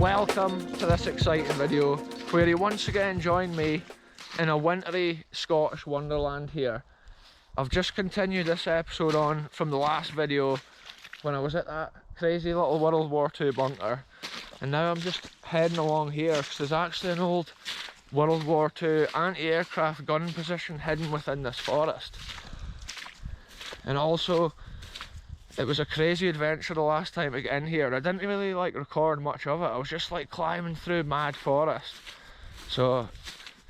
Welcome to this exciting video where you once again join me in a wintry Scottish wonderland here. I've just continued this episode on from the last video when I was at that crazy little World War II bunker, and now I'm just heading along here because there's actually an old World War II anti-aircraft gun position hidden within this forest. And also, it was a crazy adventure the last time to get in here. I didn't really record much of it. I was just climbing through mad forest. So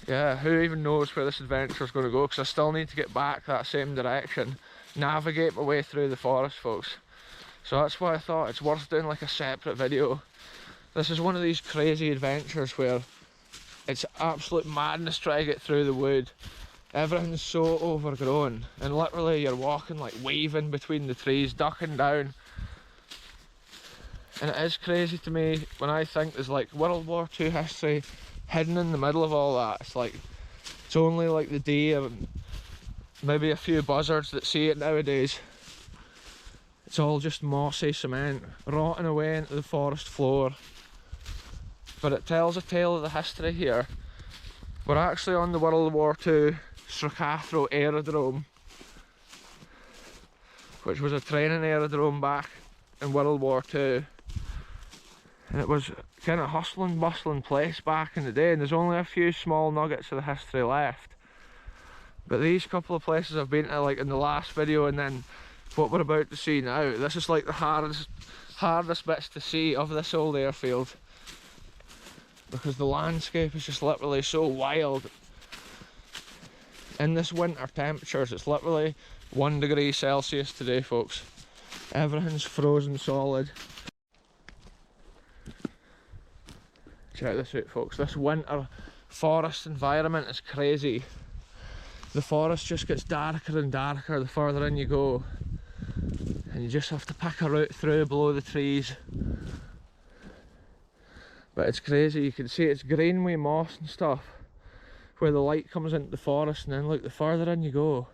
yeah, who even knows where this adventure is going to go, because I still need to get back that same direction, navigate my way through the forest, folks. So that's why I thought it's worth doing a separate video. This is one of these crazy adventures where it's absolute madness trying to get through the wood. Everything's so overgrown, and literally you're walking waving between the trees, ducking down. And it is crazy to me when I think there's World War II history hidden in the middle of all that. It's only the deer and maybe a few buzzards that see it nowadays. It's all just mossy cement rotting away into the forest floor. But it tells a tale of the history here. We're actually on the World War II Stracathro Aerodrome, which was a training aerodrome back in World War II. And it was kind of hustling, bustling place back in the day, and there's only a few small nuggets of the history left. But these couple of places I've been to in the last video, and then what we're about to see now, this is the hardest bits to see of this old airfield, because the landscape is just literally so wild. In this winter temperatures, it's literally 1 degree Celsius today, folks. Everything's frozen solid. Check this out, folks. This winter forest environment is crazy. The forest just gets darker and darker the further in you go, and you just have to pick a route through below the trees. But it's crazy, you can see it's green with moss and stuff where the light comes into the forest, and then look, the further in you go,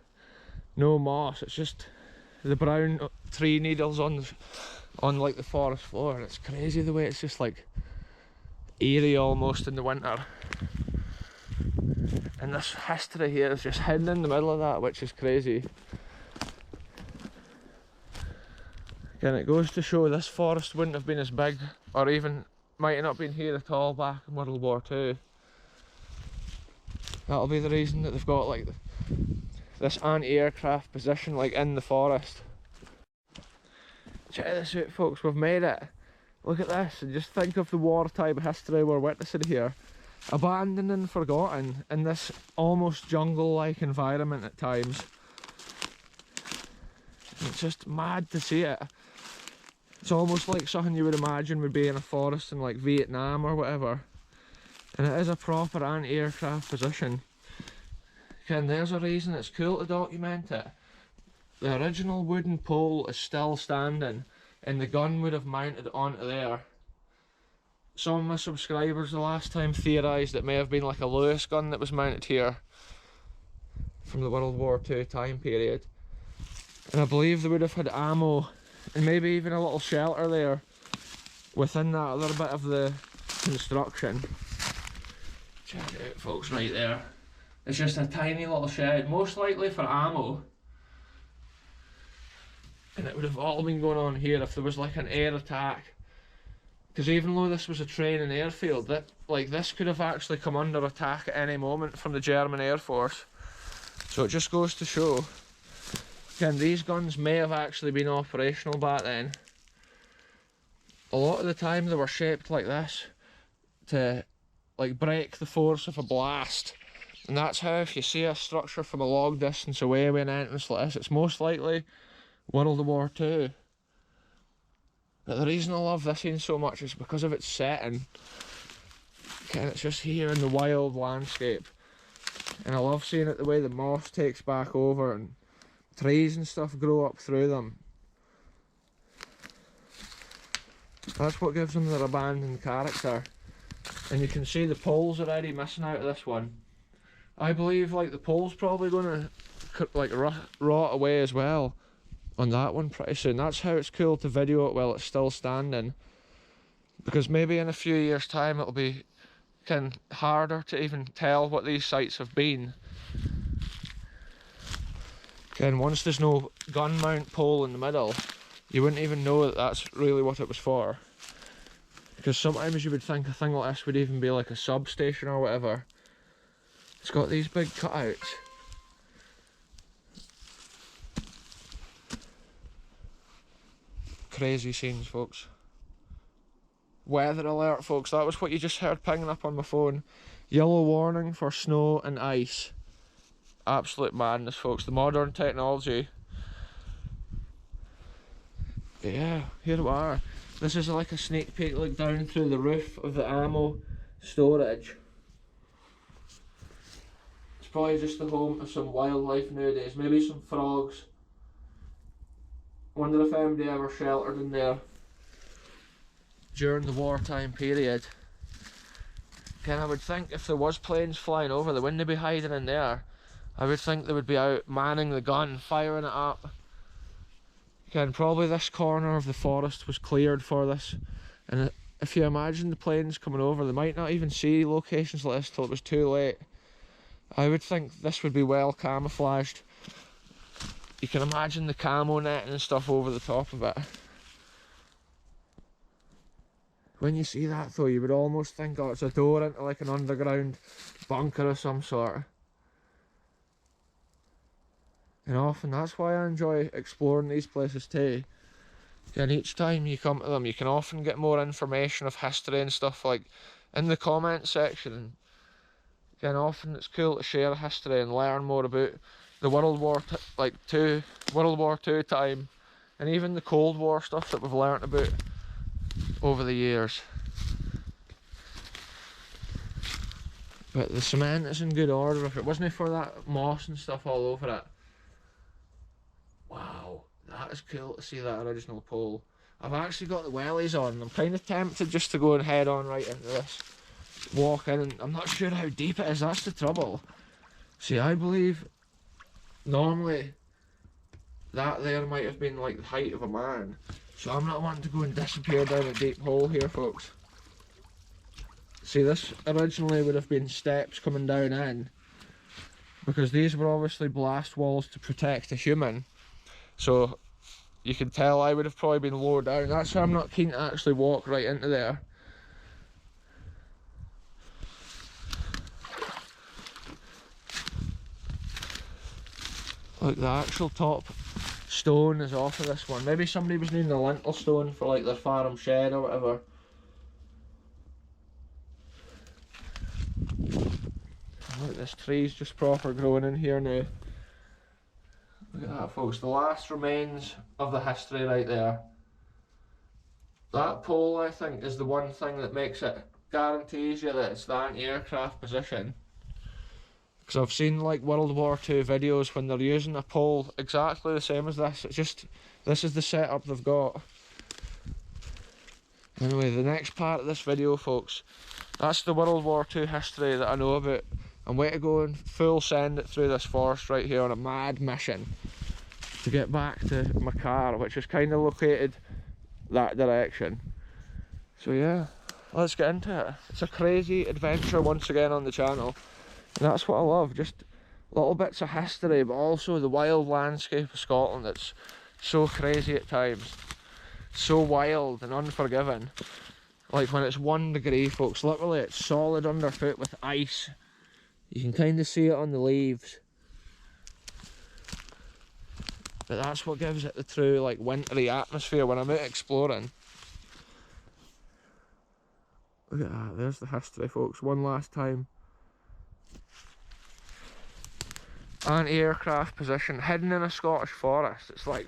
no moss, it's just the brown tree needles on the forest floor. And it's crazy the way it's just eerie almost in the winter. And this history here is just hidden in the middle of that, which is crazy. And it goes to show this forest wouldn't have been as big, or even might have not been here at all back in World War II. That'll be the reason that they've got this anti-aircraft position in the forest. Check this out, folks, we've made it. Look at this, and just think of the wartime history we're witnessing here. Abandoned and forgotten in this almost jungle-like environment at times. It's just mad to see it. It's almost like something you would imagine would be in a forest in Vietnam or whatever. And it is a proper anti-aircraft position. And there's a reason it's cool to document it. The original wooden pole is still standing, and the gun would have mounted onto there. Some of my subscribers the last time theorised it may have been a Lewis gun that was mounted here from the World War II time period. And I believe they would have had ammo and maybe even a little shelter there within that other bit of the construction. Check it out, folks, right there. It's just a tiny little shed, most likely for ammo. And it would have all been going on here if there was an air attack. Because even though this was a training airfield, this could have actually come under attack at any moment from the German Air Force. So it just goes to show, again, these guns may have actually been operational back then. A lot of the time they were shaped like this to break the force of a blast. And that's how, if you see a structure from a long distance away with an entrance like this, it's most likely World War II. But the reason I love this scene so much is because of its setting. And it's just here in the wild landscape. And I love seeing it the way the moss takes back over and trees and stuff grow up through them. That's what gives them their abandoned character. And you can see the poles already missing out of this one. I believe the pole's probably going to rot away as well on that one pretty soon. That's how it's cool to video it while it's still standing. because maybe in a few years' time it'll be kind of harder to even tell what these sites have been. And once there's no gun mount pole in the middle, you wouldn't even know that that's really what it was for. Because sometimes you would think a thing like this would even be like a substation or whatever. It's got these big cutouts. Crazy scenes, folks. Weather alert, folks. That was what you just heard pinging up on my phone. Yellow warning for snow and ice. Absolute madness, folks. The modern technology. But yeah, here we are. This is like a sneak peek look down through the roof of the ammo storage. It's probably just the home of some wildlife nowadays. Maybe some frogs. Wonder if anybody ever sheltered in there during the wartime period. I would think if there was planes flying over, they wouldn't be hiding in there. I would think they would be out manning the gun, firing it up. Probably this corner of the forest was cleared for this, and if you imagine the planes coming over, they might not even see locations like this till it was too late. I would think this would be well camouflaged. You can imagine the camo netting and stuff over the top of it. When you see that though, you would almost think, oh, it's a door into like an underground bunker of some sort. And often that's why I enjoy exploring these places too. And each time you come to them, you can often get more information of history and stuff like in the comment section. And often it's cool to share history and learn more about the World War II time, and even the Cold War stuff that we've learnt about over the years. But the cement is in good order. If it wasn't for that moss and stuff all over it. Wow, that is cool to see that original pole. I've actually got the wellies on. I'm kind of tempted just to go and head on right into this. Walk in, and I'm not sure how deep it is, that's the trouble. See, I believe normally that there might have been like the height of a man. So I'm not wanting to go and disappear down a deep hole here, folks. See, this originally would have been steps coming down in, because these were obviously blast walls to protect a human. So you can tell I would have probably been lower down. That's why I'm not keen to actually walk right into there. Look, the actual top stone is off of this one. Maybe somebody was needing a lintel stone for like their farm shed or whatever. Look, this tree's just proper growing in here now. Look at that, folks, the last remains of the history right there. That pole, I think, is the one thing that makes it, guarantees you that it's the anti-aircraft position. Because I've seen like World War II videos when they're using a pole exactly the same as this. It's just, this is the setup they've got. Anyway, the next part of this video, folks, that's the World War II history that I know about. I'm way to go and full send it through this forest right here on a mad mission to get back to my car, which is kind of located that direction. So yeah, let's get into it. It's a crazy adventure once again on the channel, and that's what I love, just little bits of history, but also the wild landscape of Scotland. It's so crazy at times, so wild and unforgiving. Like when it's 1 degree, folks, literally it's solid underfoot with ice. You can kind of see it on the leaves. But that's what gives it the true like wintry atmosphere when I'm out exploring. Look at that, there's the history, folks, one last time. Anti-aircraft position, hidden in a Scottish forest. It's like,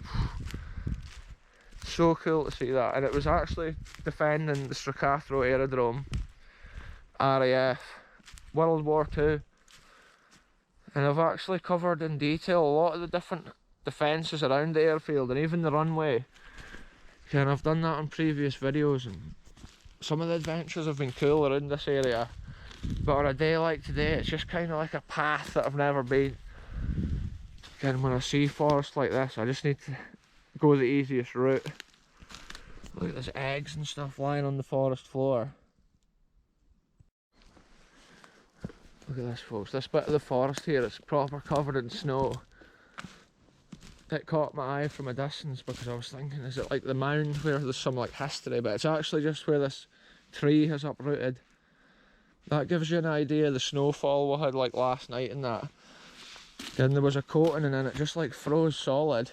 so cool to see that. And it was actually defending the Stracathro Aerodrome, RAF, World War II. And I've actually covered in detail a lot of the different defences around the airfield and even the runway. And I've done that on previous videos, and some of the adventures have been cool around this area. But on a day like today, it's just kind of like a path that I've never been. And when I see forest like this, I just need to go the easiest route. Look at this eggs and stuff lying on the forest floor. Look at this, folks. This bit of the forest here, it's proper covered in snow. It caught my eye from a distance because I was thinking, is it like the mound where there's some like history? But it's actually just where this tree has uprooted. That gives you an idea of the snowfall we had like last night and that. And there was a coating and then it just like froze solid.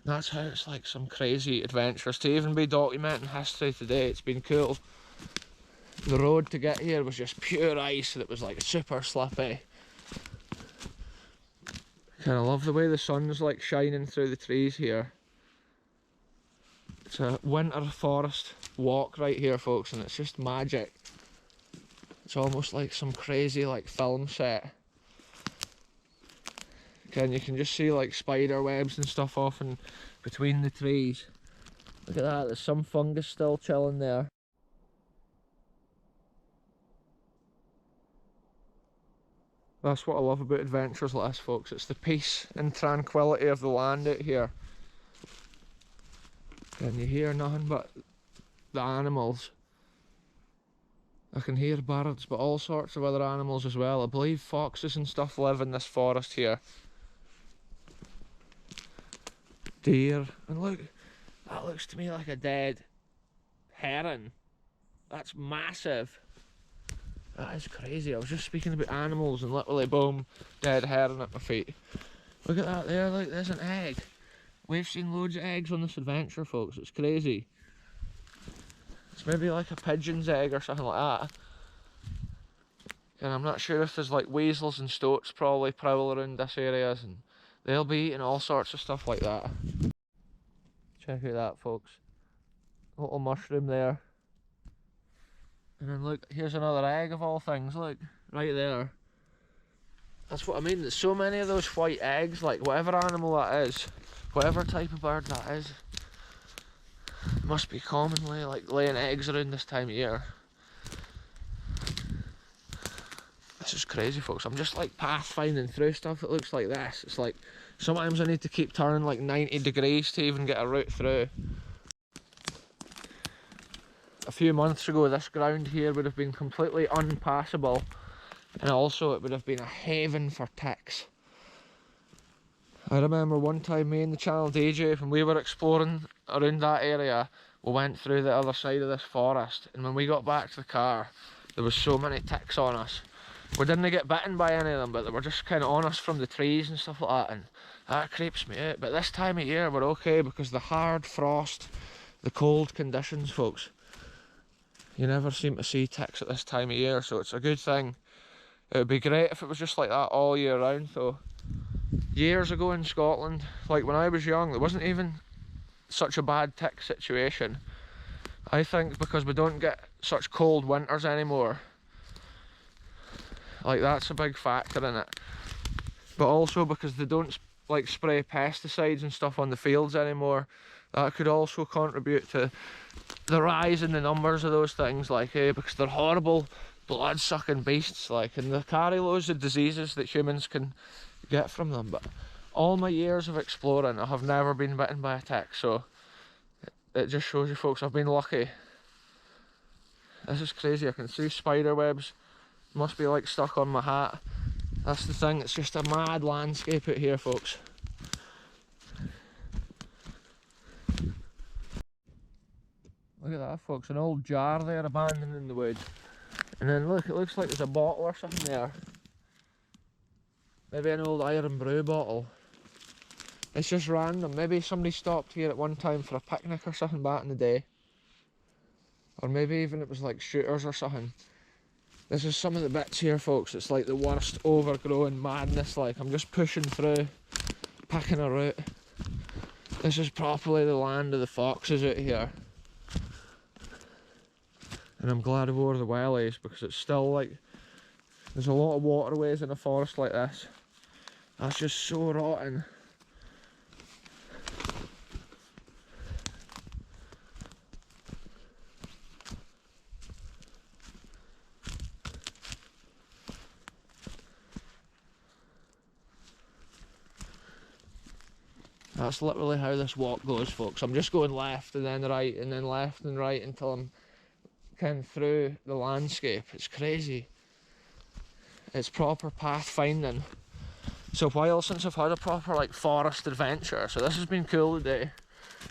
That's how it's like some crazy adventures. To even be documenting history today, it's been cool. The road to get here was just pure ice and it was like super slippy. Kind of love the way the sun's like shining through the trees here. It's a winter forest walk right here, folks, and it's just magic. It's almost like some crazy like film set. And you can just see like spider webs and stuff off and between the trees. Look at that, there's some fungus still chilling there. That's what I love about adventures like this, folks. It's the peace and tranquility of the land out here. And you hear nothing but the animals. I can hear birds, but all sorts of other animals as well. I believe foxes and stuff live in this forest here. Deer. And look, that looks to me like a dead heron. That's massive. That is crazy. I was just speaking about animals and literally boom, dead heron at my feet. Look at that there, look, there's an egg. We've seen loads of eggs on this adventure, folks. It's crazy. It's maybe like a pigeon's egg or something like that. And I'm not sure if there's like weasels and stoats probably prowl around this area, and they'll be eating all sorts of stuff like that. Check out that, folks. Little mushroom there. And then look, here's another egg of all things, look, right there. That's what I mean, there's so many of those white eggs, like whatever animal that is, whatever type of bird that is, must be commonly like laying eggs around this time of year. This is crazy, folks. I'm just like pathfinding through stuff that looks like this. It's like sometimes I need to keep turning like 90 degrees to even get a route through. A few months ago this ground here would have been completely unpassable, and also it would have been a haven for ticks. I remember one time me and the channel DJ, when we were exploring around that area, we went through the other side of this forest, and when we got back to the car there was so many ticks on us. We didn't get bitten by any of them, but they were just kind of on us from the trees and stuff like that, and that creeps me out. But this time of year we're okay because the hard frost, the cold conditions, folks, you never seem to see ticks at this time of year, so it's a good thing. It would be great if it was just like that all year round though. Years ago in Scotland, like when I was young, there wasn't even such a bad tick situation. I think because we don't get such cold winters anymore, like that's a big factor in it. But also because they don't like spray pesticides and stuff on the fields anymore, that could also contribute to the rise in the numbers of those things, like because they're horrible blood-sucking beasts, like, and they carry loads of diseases that humans can get from them. But all my years of exploring, I have never been bitten by a tick, so it just shows you, folks, I've been lucky. This is crazy. I can see spider webs, must be like stuck on my hat. That's the thing, it's just a mad landscape out here, folks. Look at that, folks, an old jar there abandoned in the woods. And then look, it looks like there's a bottle or something there. Maybe an old iron brew bottle. It's just random. Maybe somebody stopped here at one time for a picnic or something back in the day. Or maybe even it was like shooters or something. This is some of the bits here, folks. It's like the worst overgrown madness. Like, I'm just pushing through, picking a route. This is properly the land of the foxes out here. And I'm glad I wore the wellies because it's still like, there's a lot of waterways in a forest like this. That's just so rotten. That's literally how this walk goes, folks. I'm just going left and then right and then left and right until I'm kind of through the landscape. It's crazy. It's proper pathfinding. It's a while since I've had a proper like forest adventure, so this has been cool today.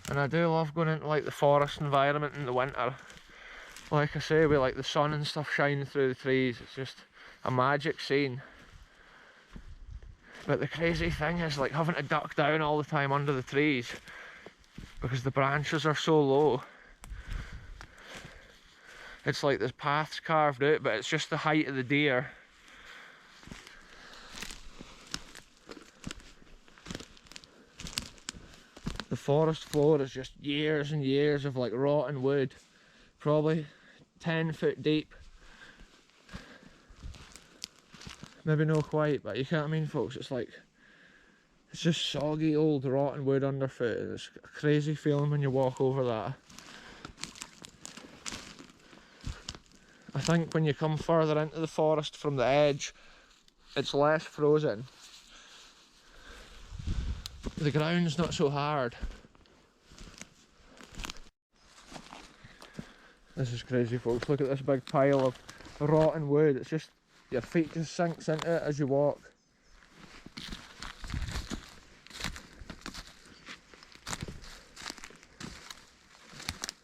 And I do love going into like the forest environment in the winter. Like I say, with like the sun and stuff shining through the trees, it's just a magic scene. But the crazy thing is like having to duck down all the time under the trees because the branches are so low. It's like there's paths carved out, but it's just the height of the deer. The forest floor is just years and years of like rotten wood, probably 10 foot deep. Maybe not quite, but you get what I mean, folks. It's like, it's just soggy old rotten wood underfoot. It's a crazy feeling when you walk over that. I think when you come further into the forest from the edge, it's less frozen. The ground's not so hard. This is crazy, folks. Look at this big pile of rotten wood. It's just, your feet just sinks into it as you walk.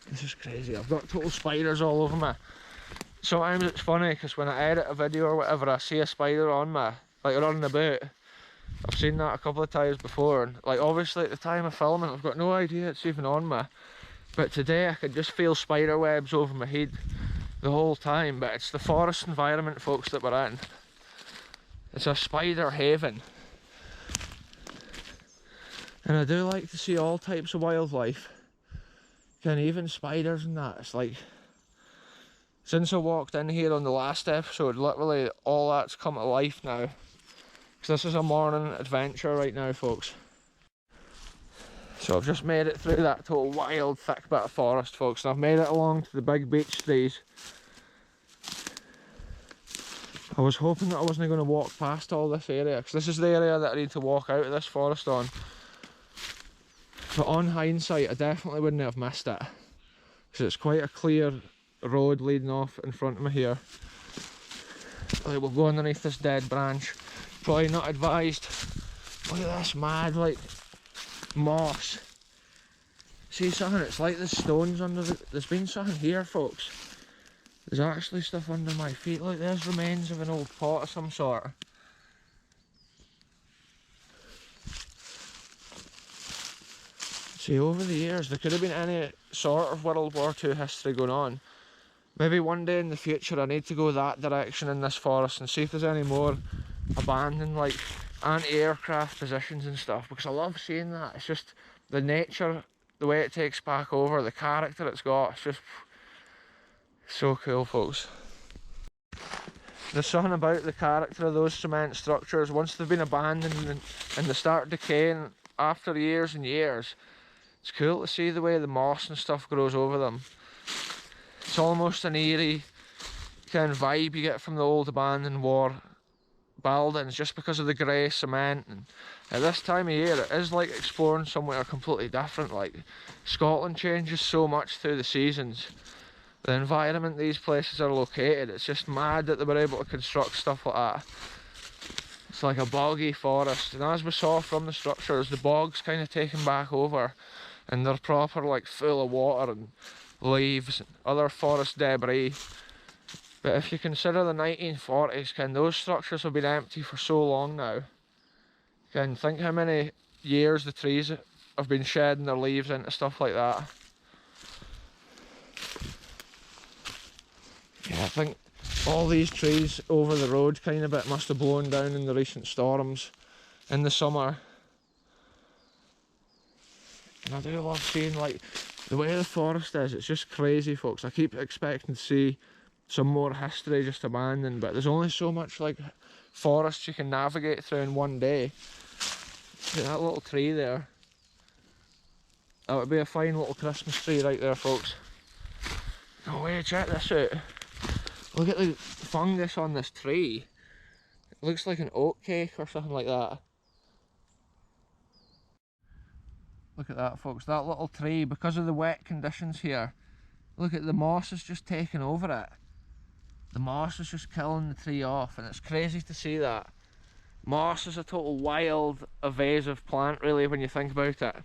This is crazy. I've got total spiders all over me. Sometimes it's funny because when I edit a video or whatever, I see a spider on me, like running about. I've seen that a couple of times before, and like obviously at the time of filming I've got no idea it's even on me, but today I could just feel spider webs over my head the whole time. But it's the forest environment, folks, that we're in. It's a spider haven, and I do like to see all types of wildlife, and even spiders and that. It's like, since I walked in here on the last episode, literally all that's come to life now. So this is a morning adventure right now, folks. So I've just made it through that total wild thick bit of forest, folks, and I've made it along to the big beech trees. I was hoping that I wasn't going to walk past all this area, because this is the area that I need to walk out of this forest on. But on hindsight, I definitely wouldn't have missed it, because it's quite a clear road leading off in front of me here. Like, we'll go underneath this dead branch. Probably not advised. Look at this mad like moss. See something? It's like there's stones under the, there's been something here, folks. There's actually stuff under my feet. Like, there's remains of an old pot of some sort. See, over the years there could have been any sort of World War II history going on. Maybe one day in the future I need to go that direction in this forest and see if there's any more abandoned like anti-aircraft positions and stuff, because I love seeing that. It's just the nature, the way it takes back over, the character it's got. It's just so cool, folks. There's something about the character of those cement structures once they've been abandoned and they start decaying after years and years. It's cool to see the way the moss and stuff grows over them. It's almost an eerie kind of vibe you get from the old abandoned war buildings, just because of the grey cement. And at this time of year it is like exploring somewhere completely different. Like, Scotland changes so much through the seasons. The environment these places are located, it's just mad that they were able to construct stuff like that. It's like a boggy forest, and as we saw from the structures, the bog's kind of taken back over and they're proper like full of water and leaves and other forest debris. But if you consider the 1940s, those structures have been empty for so long now. Think how many years the trees have been shedding their leaves into stuff like that. Yeah, I think all these trees over the road kind of bit must have blown down in the recent storms in the summer. And I do love seeing like the way the forest is. It's just crazy, folks. I keep expecting to see some more history just abandoned, but there's only so much like forest you can navigate through in one day. See that little tree there? That would be a fine little Christmas tree right there, folks. No way, check this out. Look at the fungus on this tree. It looks like an oat cake or something like that. Look at that, folks, that little tree, because of the wet conditions here, look at the moss is just taking over it. The moss is just killing the tree off, and it's crazy to see that. Moss is a total wild, evasive plant, really, when you think about it.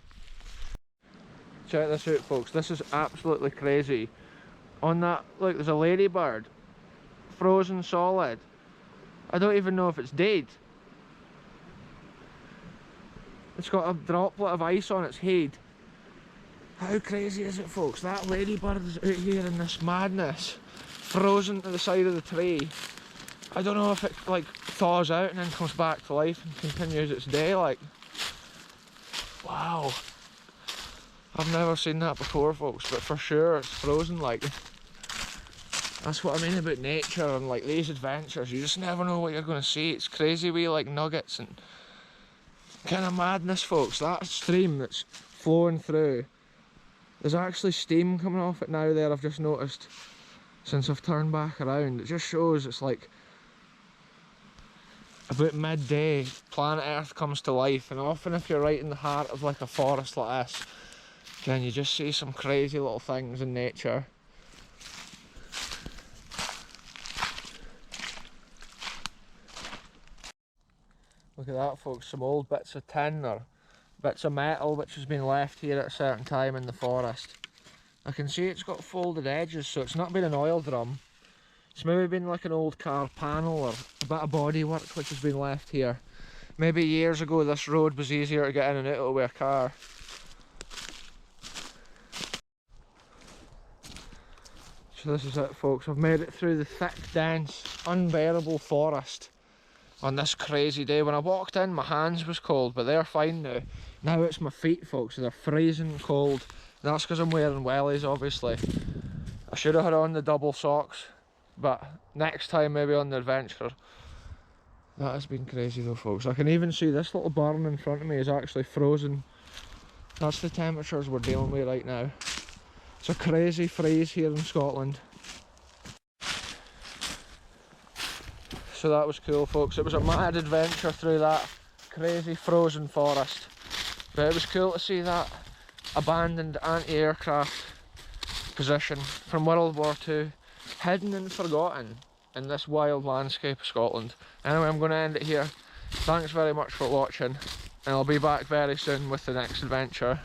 Check this out, folks, this is absolutely crazy. On that, look, there's a ladybird, frozen solid. I don't even know if it's dead. It's got a droplet of ice on its head. How crazy is it, folks? That ladybird is out here in this madness, frozen to the side of the tree. I don't know if it like thaws out and then comes back to life and continues its day, like. Wow. I've never seen that before, folks, but for sure it's frozen, like. That's what I mean about nature and like these adventures. You just never know what you're going to see. It's crazy wee like nuggets and kind of madness, folks. That stream that's flowing through, there's actually steam coming off it now there, I've just noticed, since I've turned back around. It just shows it's like about midday, planet Earth comes to life, and often if you're right in the heart of like a forest like this, can you just see some crazy little things in nature. Look at that, folks, some old bits of tin or bits of metal which has been left here at a certain time in the forest. I can see it's got folded edges, so it's not been an oil drum. It's maybe been like an old car panel or a bit of bodywork which has been left here. Maybe years ago this road was easier to get in and out of with a car. So this is it, folks. I've made it through the thick, dense, unbearable forest on this crazy day. When I walked in, my hands was cold, but they're fine now. Now it's my feet, folks, they're freezing cold. That's because I'm wearing wellies, obviously. I should have had on the double socks, but next time maybe on the adventure. That has been crazy though, folks. I can even see this little barn in front of me is actually frozen. That's the temperatures we're dealing with right now. It's a crazy freeze here in Scotland. So that was cool, folks. It was a mad adventure through that crazy frozen forest. But it was cool to see that abandoned anti-aircraft position from World War II, hidden and forgotten in this wild landscape of Scotland. Anyway, I'm going to end it here. Thanks very much for watching, and I'll be back very soon with the next adventure.